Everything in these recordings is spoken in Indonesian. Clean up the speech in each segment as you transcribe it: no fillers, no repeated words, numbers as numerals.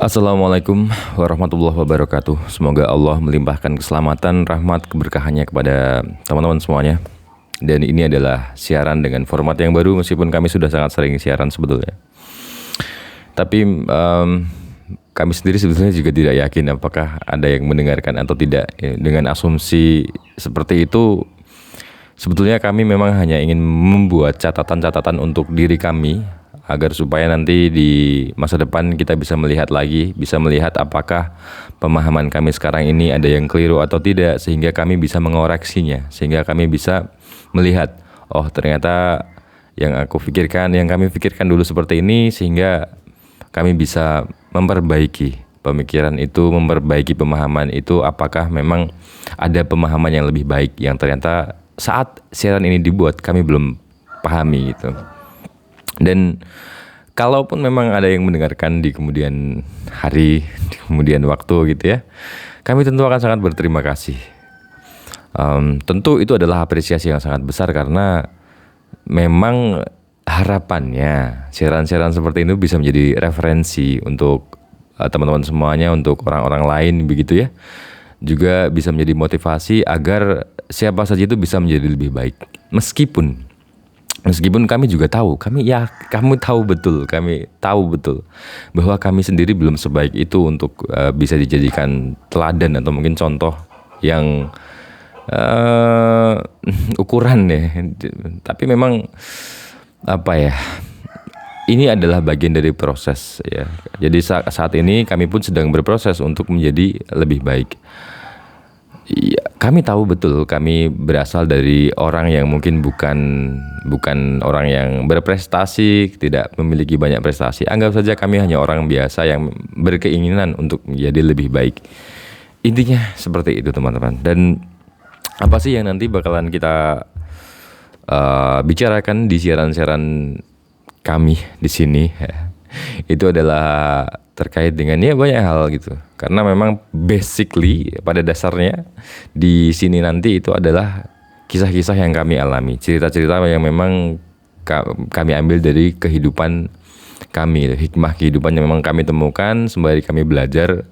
Assalamualaikum warahmatullahi wabarakatuh. Semoga Allah melimpahkan keselamatan, rahmat, keberkahannya kepada teman-teman semuanya. Dan ini adalah siaran dengan format yang baru meskipun kami sudah sangat sering siaran sebetulnya. Tapi kami sendiri sebetulnya juga tidak yakin apakah ada yang mendengarkan atau tidak. Dengan asumsi seperti itu, sebetulnya kami memang hanya ingin membuat catatan-catatan untuk diri kami agar supaya nanti di masa depan kita bisa melihat lagi, bisa melihat apakah pemahaman kami sekarang ini ada yang keliru atau tidak, sehingga kami bisa mengoreksinya, sehingga kami bisa melihat, oh ternyata yang kami pikirkan dulu seperti ini, sehingga kami bisa memperbaiki pemikiran itu, memperbaiki pemahaman itu, apakah memang ada pemahaman yang lebih baik yang ternyata saat siaran ini dibuat kami belum pahami gitu. Dan kalaupun memang ada yang mendengarkan di kemudian hari, di kemudian waktu gitu ya, kami tentu akan sangat berterima kasih. Tentu itu adalah apresiasi yang sangat besar karena memang harapannya siaran-siaran seperti ini bisa menjadi referensi untuk teman-teman semuanya, untuk orang-orang lain begitu ya. Juga bisa menjadi motivasi agar siapa saja itu bisa menjadi lebih baik. Meskipun kami juga tahu, kami tahu betul bahwa kami sendiri belum sebaik itu untuk bisa dijadikan teladan atau mungkin contoh yang ukuran ya. Tapi memang ini adalah bagian dari proses ya. Jadi saat ini kami pun sedang berproses untuk menjadi lebih baik. Ya, kami tahu betul kami berasal dari orang yang mungkin bukan orang yang berprestasi, tidak memiliki banyak prestasi. Anggap saja kami hanya orang biasa yang berkeinginan untuk menjadi lebih baik. Intinya seperti itu teman-teman. Dan apa sih yang nanti bakalan kita bicarakan di siaran-siaran kami di sini ya. Itu adalah terkait dengan ya banyak hal gitu. Karena memang basically pada dasarnya di sini nanti itu adalah kisah-kisah yang kami alami, cerita-cerita yang memang kami ambil dari kehidupan kami, hikmah kehidupan yang memang kami temukan sembari kami belajar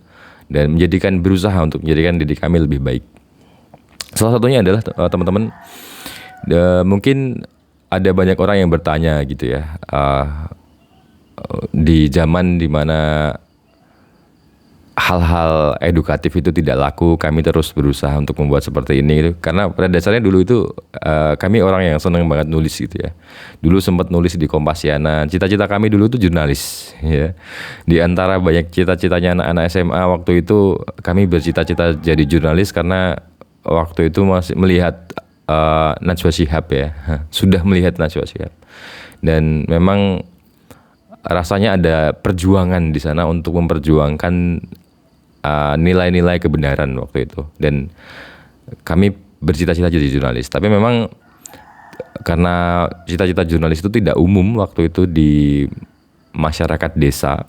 dan berusaha untuk menjadikan diri kami lebih baik. Salah satunya adalah teman-teman, mungkin ada banyak orang yang bertanya gitu ya, di zaman dimana hal-hal edukatif itu tidak laku, kami terus berusaha untuk membuat seperti ini gitu. Karena pada dasarnya dulu itu kami orang yang senang banget nulis gitu ya. Dulu sempat nulis di Kompasiana. Cita-cita kami dulu itu jurnalis ya. Di antara banyak cita-citanya anak-anak SMA waktu itu, kami bercita-cita jadi jurnalis karena waktu itu masih melihat Najwa Shihab ya. Sudah melihat Najwa Shihab. Dan memang rasanya ada perjuangan di sana untuk memperjuangkan nilai-nilai kebenaran waktu itu. Dan kami bercita-cita jadi jurnalis. Tapi memang karena cita-cita jurnalis itu tidak umum waktu itu di masyarakat desa,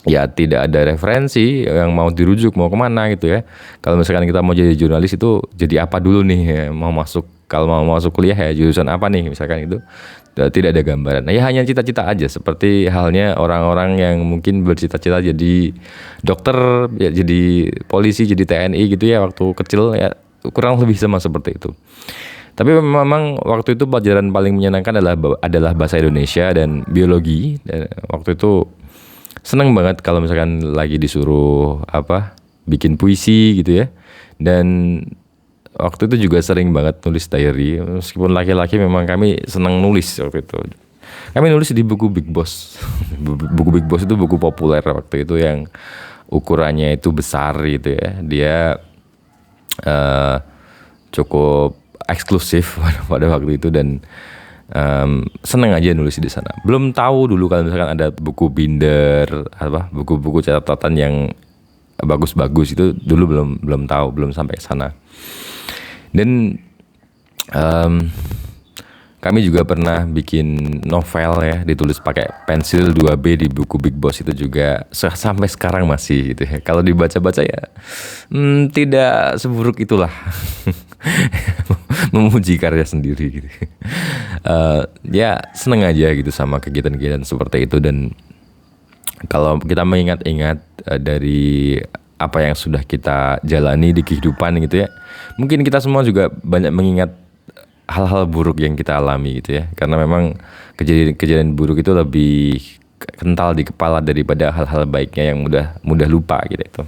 ya tidak ada referensi yang mau dirujuk mau kemana gitu ya. Kalau misalkan kita mau jadi jurnalis itu jadi apa dulu nih ya, kalau mau masuk kuliah ya jurusan apa nih misalkan itu, tidak ada gambaran. Nah, ya hanya cita-cita aja, seperti halnya orang-orang yang mungkin bercita-cita jadi dokter, ya jadi polisi, jadi TNI gitu ya waktu kecil ya, kurang lebih sama seperti itu. Tapi memang waktu itu pelajaran paling menyenangkan adalah bahasa Indonesia dan biologi. Dan waktu itu seneng banget kalau misalkan lagi disuruh bikin puisi gitu ya. Dan waktu itu juga sering banget nulis diary. Meskipun laki-laki memang kami senang nulis waktu itu. Kami nulis di buku Big Boss. Buku Big Boss itu buku populer waktu itu yang ukurannya itu besar gitu ya. Dia cukup eksklusif pada waktu itu dan seneng aja nulis di sana. Belum tahu dulu kalau misalkan ada buku binder, buku-buku catatan yang bagus-bagus itu dulu belum tahu, belum sampai sana. Dan kami juga pernah bikin novel ya, ditulis pakai pensil 2B di buku Big Boss itu juga sampai sekarang masih gitu ya. Kalau dibaca-baca ya tidak seburuk itulah. Memuji karya sendiri gitu. Ya seneng aja gitu sama kegiatan-kegiatan seperti itu. Dan Kalau kita mengingat-ingat dari apa yang sudah kita jalani di kehidupan gitu ya, mungkin kita semua juga banyak mengingat hal-hal buruk yang kita alami gitu ya, karena memang kejadian-kejadian buruk itu lebih kental di kepala daripada hal-hal baiknya yang mudah lupa gitu itu.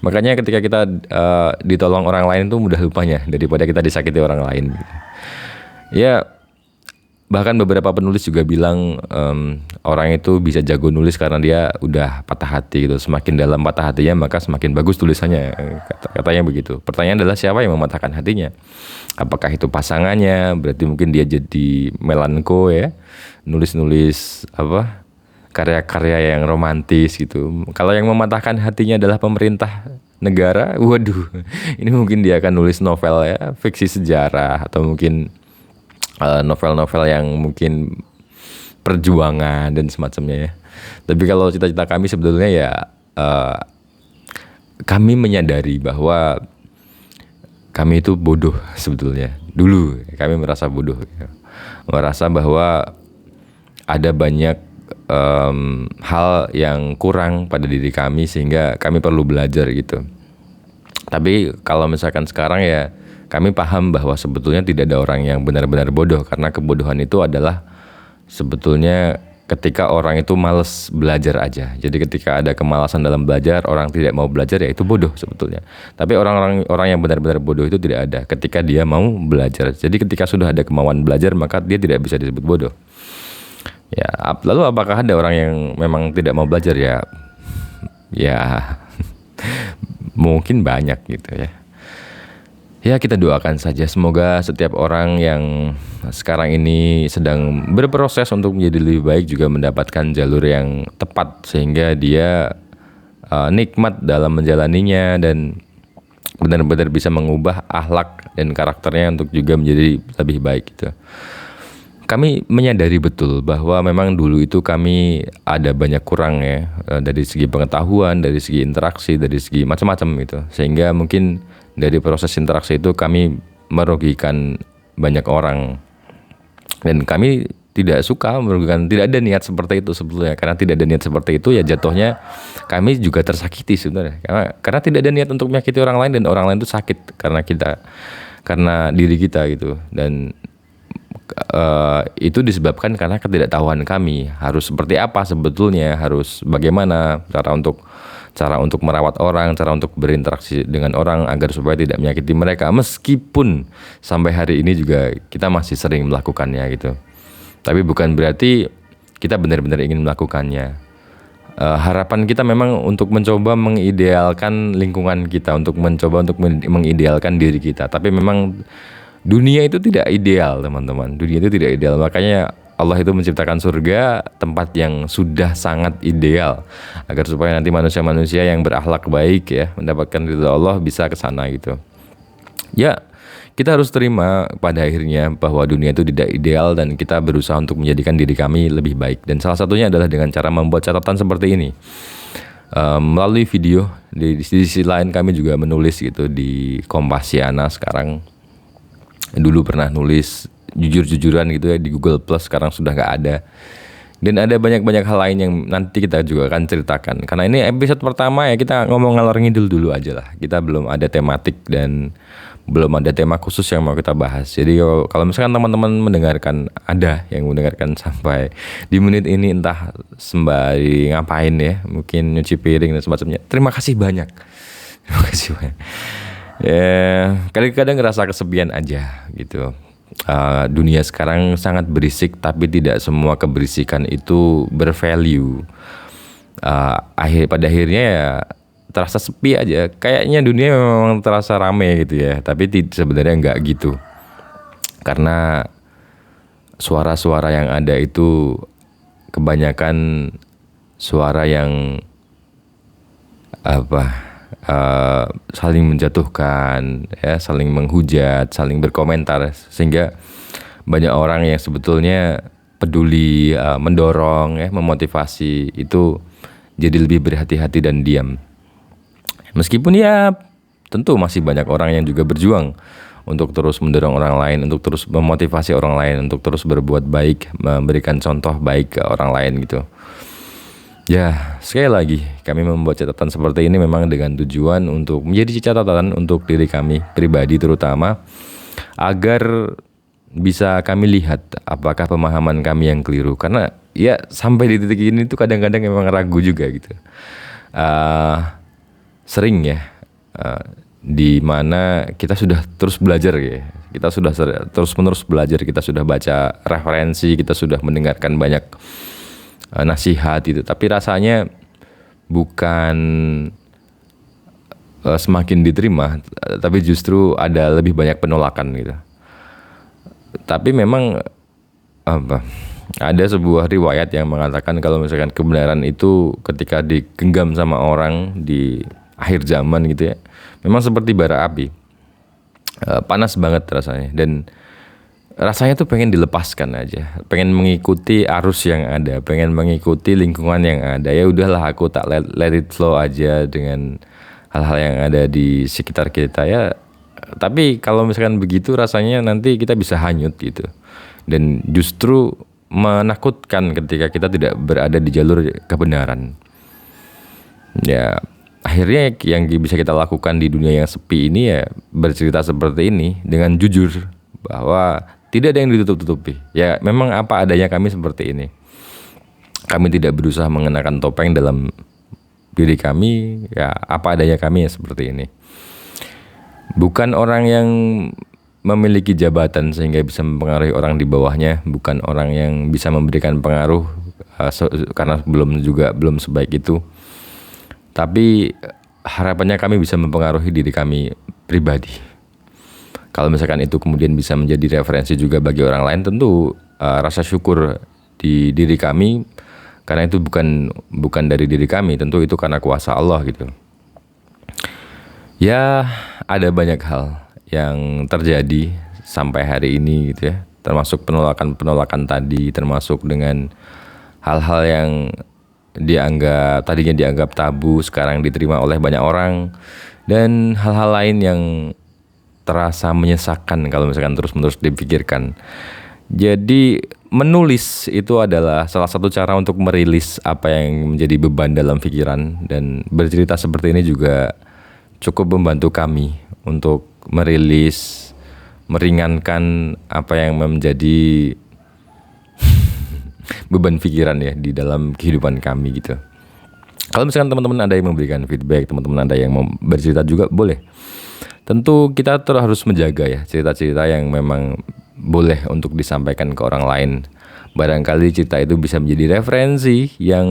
Makanya ketika kita ditolong orang lain tuh mudah lupanya daripada kita disakiti orang lain gitu. Ya, bahkan beberapa penulis juga bilang orang itu bisa jago nulis karena dia udah patah hati gitu. Semakin dalam patah hatinya maka semakin bagus tulisannya, katanya begitu. Pertanyaan adalah siapa yang mematahkan hatinya? Apakah itu pasangannya? Berarti mungkin dia jadi melanko ya, nulis-nulis apa karya-karya yang romantis gitu. Kalau yang mematahkan hatinya adalah pemerintah negara, waduh, ini mungkin dia akan nulis novel ya, fiksi sejarah atau mungkin novel-novel yang mungkin perjuangan dan semacamnya ya. Tapi kalau cita-cita kami sebetulnya ya kami menyadari bahwa kami itu bodoh sebetulnya. Dulu kami merasa bodoh, merasa bahwa ada banyak hal yang kurang pada diri kami sehingga kami perlu belajar gitu. Tapi kalau misalkan sekarang ya kami paham bahwa sebetulnya tidak ada orang yang benar-benar bodoh, karena kebodohan itu adalah sebetulnya ketika orang itu malas belajar aja. Jadi ketika ada kemalasan dalam belajar, orang tidak mau belajar, ya itu bodoh sebetulnya. Tapi orang yang benar-benar bodoh itu tidak ada ketika dia mau belajar. Jadi ketika sudah ada kemauan belajar, maka dia tidak bisa disebut bodoh. Ya, lalu apakah ada orang yang memang tidak mau belajar ya? Ya mungkin banyak gitu ya. Ya, kita doakan saja semoga setiap orang yang sekarang ini sedang berproses untuk menjadi lebih baik juga mendapatkan jalur yang tepat sehingga dia nikmat dalam menjalaninya dan benar-benar bisa mengubah akhlak dan karakternya untuk juga menjadi lebih baik gitu. Kami menyadari betul bahwa memang dulu itu kami ada banyak kurang ya, dari segi pengetahuan, dari segi interaksi, dari segi macam-macam gitu. Sehingga mungkin dari proses interaksi itu kami merugikan banyak orang. Dan kami tidak suka merugikan, tidak ada niat seperti itu sebetulnya. Karena tidak ada niat seperti itu ya jatuhnya kami juga tersakiti sebenarnya. Karena tidak ada niat untuk menyakiti orang lain dan orang lain itu sakit karena diri kita gitu. Dan itu disebabkan karena ketidaktahuan kami harus seperti apa sebetulnya, harus bagaimana cara untuk merawat orang, cara untuk berinteraksi dengan orang agar supaya tidak menyakiti mereka, meskipun sampai hari ini juga kita masih sering melakukannya gitu. Tapi bukan berarti kita benar-benar ingin melakukannya. Harapan kita memang untuk mencoba mengidealkan lingkungan kita, untuk mencoba untuk mengidealkan diri kita. Tapi memang dunia itu tidak ideal, teman-teman. Dunia itu tidak ideal. Makanya Allah itu menciptakan surga, tempat yang sudah sangat ideal, agar supaya nanti manusia-manusia yang berakhlak baik ya, mendapatkan ridha Allah bisa ke sana gitu. Ya, kita harus terima pada akhirnya bahwa dunia itu tidak ideal dan kita berusaha untuk menjadikan diri kami lebih baik. Dan salah satunya adalah dengan cara membuat catatan seperti ini. Melalui video, di sisi lain kami juga menulis gitu di Kompasiana sekarang. Dulu pernah nulis jujur-jujuran gitu ya di Google Plus, sekarang sudah gak ada. Dan ada banyak-banyak hal lain yang nanti kita juga akan ceritakan. Karena ini episode pertama ya, kita ngomong ngalor ngidul dulu aja lah. Kita belum ada tematik dan belum ada tema khusus yang mau kita bahas. Jadi kalau misalkan teman-teman mendengarkan, ada yang mendengarkan sampai di menit ini entah sembari ngapain ya, mungkin nyuci piring dan semacamnya, terima kasih banyak. Terima kasih banyak. Ya, kadang-kadang ngerasa kesepian aja gitu. Dunia sekarang sangat berisik, tapi tidak semua keberisikan itu bervalue. Pada akhirnya ya terasa sepi aja. Kayaknya dunia memang terasa rame gitu ya, tapi sebenarnya nggak gitu. Karena suara-suara yang ada itu kebanyakan suara yang saling menjatuhkan ya, saling menghujat, saling berkomentar, sehingga banyak orang yang sebetulnya peduli, mendorong ya, memotivasi itu jadi lebih berhati-hati dan diam. Meskipun ya tentu masih banyak orang yang juga berjuang untuk terus mendorong orang lain, untuk terus memotivasi orang lain, untuk terus berbuat baik, memberikan contoh baik ke orang lain gitu. Ya, sekali lagi kami membuat catatan seperti ini memang dengan tujuan untuk menjadi catatan untuk diri kami pribadi terutama, agar bisa kami lihat apakah pemahaman kami yang keliru. Karena ya sampai di titik ini tuh kadang-kadang memang ragu juga gitu. Eh, Sering ya, di mana kita sudah terus belajar ya. Kita sudah terus-menerus belajar, kita sudah baca referensi, kita sudah mendengarkan banyak nasihat itu. Tapi rasanya bukan semakin diterima, tapi justru ada lebih banyak penolakan gitu. Tapi memang apa? Ada sebuah riwayat yang mengatakan kalau misalkan kebenaran itu ketika digenggam sama orang di akhir zaman gitu ya, memang seperti bara api, panas banget rasanya, dan rasanya tuh pengen dilepaskan aja, pengen mengikuti arus yang ada, pengen mengikuti lingkungan yang ada. Ya udahlah, aku tak let it flow aja dengan hal-hal yang ada di sekitar kita ya. Tapi kalau misalkan begitu rasanya nanti kita bisa hanyut gitu, dan justru menakutkan ketika kita tidak berada di jalur kebenaran. Ya akhirnya yang bisa kita lakukan di dunia yang sepi ini ya bercerita seperti ini dengan jujur bahwa tidak ada yang ditutup-tutupi. Ya memang apa adanya kami seperti ini. Kami tidak berusaha mengenakan topeng dalam diri kami, ya apa adanya kami ya seperti ini. Bukan orang yang memiliki jabatan sehingga bisa mempengaruhi orang di bawahnya, bukan orang yang bisa memberikan pengaruh karena belum sebaik itu. Tapi harapannya kami bisa mempengaruhi diri kami pribadi. Kalau misalkan itu kemudian bisa menjadi referensi juga bagi orang lain, tentu rasa syukur di diri kami, karena itu bukan dari diri kami, tentu itu karena kuasa Allah gitu. Ya ada banyak hal yang terjadi sampai hari ini gitu ya, termasuk penolakan tadi, termasuk dengan hal-hal yang tadinya dianggap tabu sekarang diterima oleh banyak orang, dan hal-hal lain yang terasa menyesakkan kalau misalkan terus-menerus dipikirkan. Jadi menulis itu adalah salah satu cara untuk merilis apa yang menjadi beban dalam pikiran, dan bercerita seperti ini juga cukup membantu kami untuk merilis, meringankan apa yang menjadi beban pikiran ya di dalam kehidupan kami gitu. Kalau misalkan teman-teman ada yang memberikan feedback, teman-teman ada yang mau bercerita juga boleh. Tentu kita terus harus menjaga ya cerita-cerita yang memang boleh untuk disampaikan ke orang lain. Barangkali cerita itu bisa menjadi referensi yang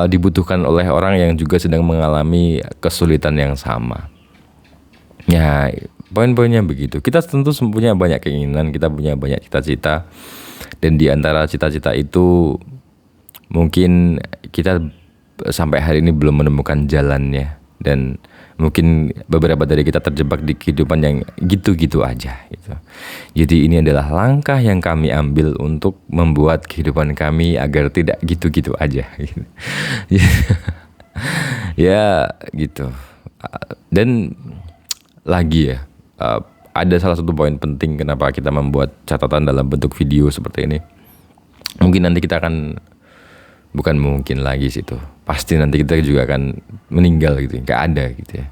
dibutuhkan oleh orang yang juga sedang mengalami kesulitan yang sama. Ya, poin-poinnya begitu. Kita tentu punya banyak keinginan, kita punya banyak cita-cita, dan di antara cita-cita itu mungkin kita sampai hari ini belum menemukan jalannya, dan mungkin beberapa dari kita terjebak di kehidupan yang gitu-gitu aja gitu. Jadi ini adalah langkah yang kami ambil untuk membuat kehidupan kami agar tidak gitu-gitu aja gitu. Ya gitu. Dan lagi ya, ada salah satu poin penting kenapa kita membuat catatan dalam bentuk video seperti ini. Mungkin nanti kita akan, bukan mungkin lagi sih itu, pasti nanti kita juga akan meninggal gitu, nggak ada gitu ya.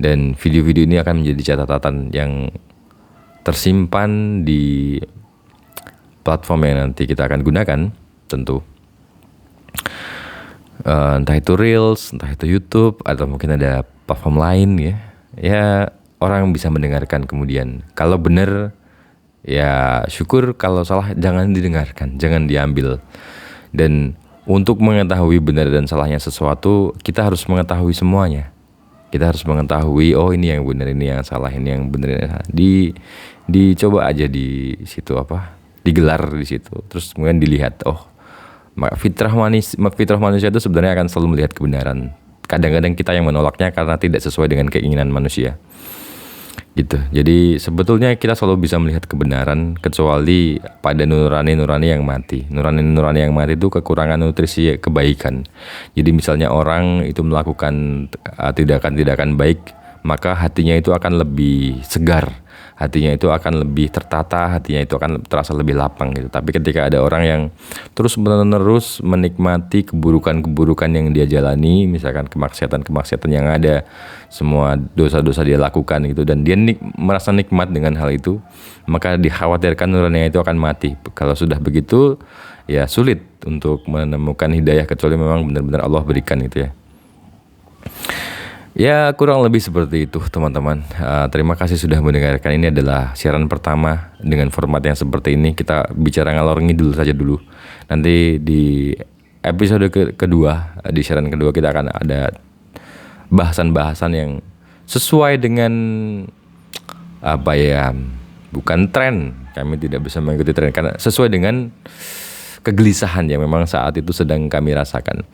Dan video-video ini akan menjadi catatan yang tersimpan di platform yang nanti kita akan gunakan tentu. Entah itu Reels, entah itu YouTube, atau mungkin ada platform lain ya. Ya orang bisa mendengarkan kemudian. Kalau benar ya syukur, kalau salah jangan didengarkan, jangan diambil. Dan untuk mengetahui benar dan salahnya sesuatu, kita harus mengetahui semuanya. Kita harus mengetahui, oh ini yang benar, ini yang salah, ini yang benar, ini yang salah. Dicoba aja di situ digelar di situ. Terus kemudian dilihat, oh fitrah manusia itu sebenarnya akan selalu melihat kebenaran. Kadang-kadang kita yang menolaknya karena tidak sesuai dengan keinginan manusia. Gitu. Jadi sebetulnya kita selalu bisa melihat kebenaran kecuali pada nurani-nurani yang mati. Nurani-nurani yang mati itu kekurangan nutrisi kebaikan. Jadi misalnya orang itu melakukan tindakan-tindakan baik, maka hatinya itu akan lebih segar, hatinya itu akan lebih tertata, hatinya itu akan terasa lebih lapang gitu. Tapi ketika ada orang yang terus-menerus menikmati keburukan-keburukan yang dia jalani, misalkan kemaksiatan-kemaksiatan yang ada, semua dosa-dosa dia lakukan gitu, dan dia merasa nikmat dengan hal itu, maka dikhawatirkan nuraninya itu akan mati. Kalau sudah begitu, ya sulit untuk menemukan hidayah kecuali memang benar-benar Allah berikan itu ya. Ya kurang lebih seperti itu teman-teman. Terima kasih sudah mendengarkan. Ini adalah siaran pertama dengan format yang seperti ini. Kita bicara ngalor ngidul saja dulu. Nanti di episode kedua, di siaran kedua kita akan ada bahasan-bahasan yang sesuai dengan apa ya, bukan tren. Kami tidak bisa mengikuti tren karena sesuai dengan kegelisahan yang memang saat itu sedang kami rasakan.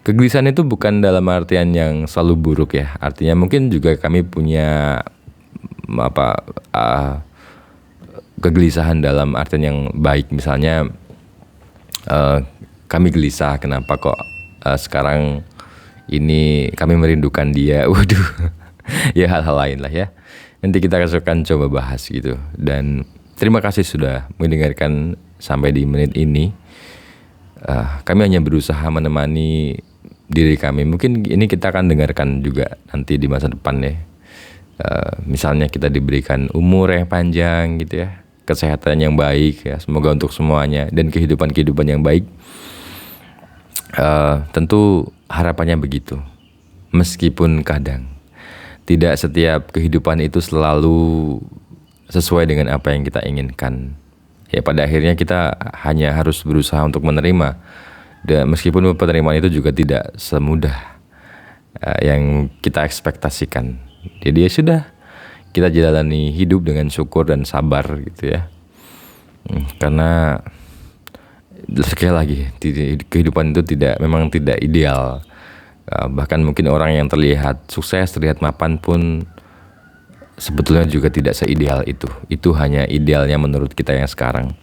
Kegelisahan itu bukan dalam artian yang selalu buruk ya. Artinya mungkin juga kami punya kegelisahan dalam artian yang baik. Misalnya kami gelisah kenapa kok sekarang ini kami merindukan dia. Waduh. Ya hal-hal lain lah ya. Nanti kita akan coba bahas gitu. Dan terima kasih sudah mendengarkan sampai di menit ini. Kami hanya berusaha menemani diri kami. Mungkin ini kita akan dengarkan juga nanti di masa depan ya. Misalnya kita diberikan umur yang panjang gitu ya, kesehatan yang baik ya, semoga untuk semuanya, dan kehidupan yang baik. Tentu harapannya begitu. Meskipun kadang tidak setiap kehidupan itu selalu sesuai dengan apa yang kita inginkan. Ya pada akhirnya kita hanya harus berusaha untuk menerima. Dan meskipun penerimaan itu juga tidak semudah yang kita ekspektasikan. Jadi ya sudah, kita jalani hidup dengan syukur dan sabar gitu ya. Karena sekali lagi kehidupan itu memang tidak ideal. Bahkan mungkin orang yang terlihat sukses, terlihat mapan pun sebetulnya juga tidak seideal itu. Itu hanya idealnya menurut kita yang sekarang.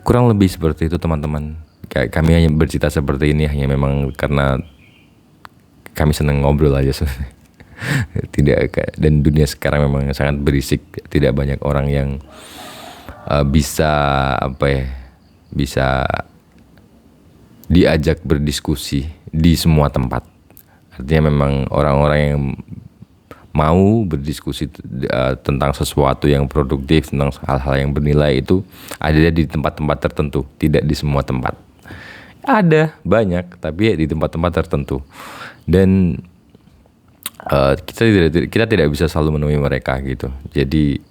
Kurang lebih seperti itu teman-teman. Kami hanya bercerita seperti ini hanya memang karena kami senang ngobrol aja sebenarnya. Dan dunia sekarang memang sangat berisik. Tidak banyak orang yang bisa diajak berdiskusi di semua tempat. Artinya memang orang-orang yang mau berdiskusi tentang sesuatu yang produktif, tentang hal-hal yang bernilai itu ada di tempat-tempat tertentu, tidak di semua tempat. Ada banyak, tapi di tempat-tempat tertentu. Dan kita tidak bisa selalu menemui mereka gitu. Jadi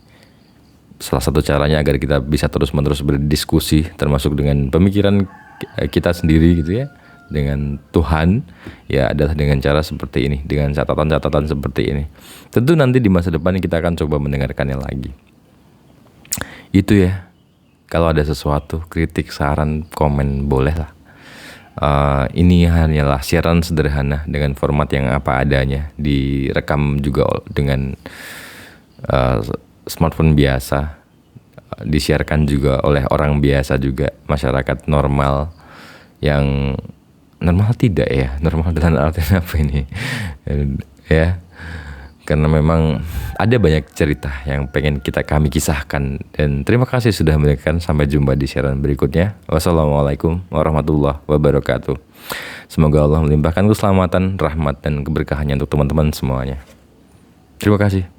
salah satu caranya agar kita bisa terus-menerus berdiskusi, termasuk dengan pemikiran kita sendiri gitu ya, dengan Tuhan, ya adalah dengan cara seperti ini, dengan catatan-catatan seperti ini. Tentu nanti di masa depan kita akan coba mendengarkannya lagi. Itu ya, kalau ada sesuatu, kritik, saran, komen, boleh lah. Ini hanyalah siaran sederhana dengan format yang apa adanya, direkam juga dengan smartphone biasa, disiarkan juga oleh orang biasa juga, masyarakat normal yang normal tidak ya, normal dalam artian apa ini ya, karena memang ada banyak cerita yang pengen kami kisahkan. Dan terima kasih sudah mendengarkan. Sampai jumpa di siaran berikutnya. Wassalamualaikum warahmatullahi wabarakatuh. Semoga Allah melimpahkan keselamatan, rahmat, dan keberkahannya untuk teman-teman semuanya. Terima kasih.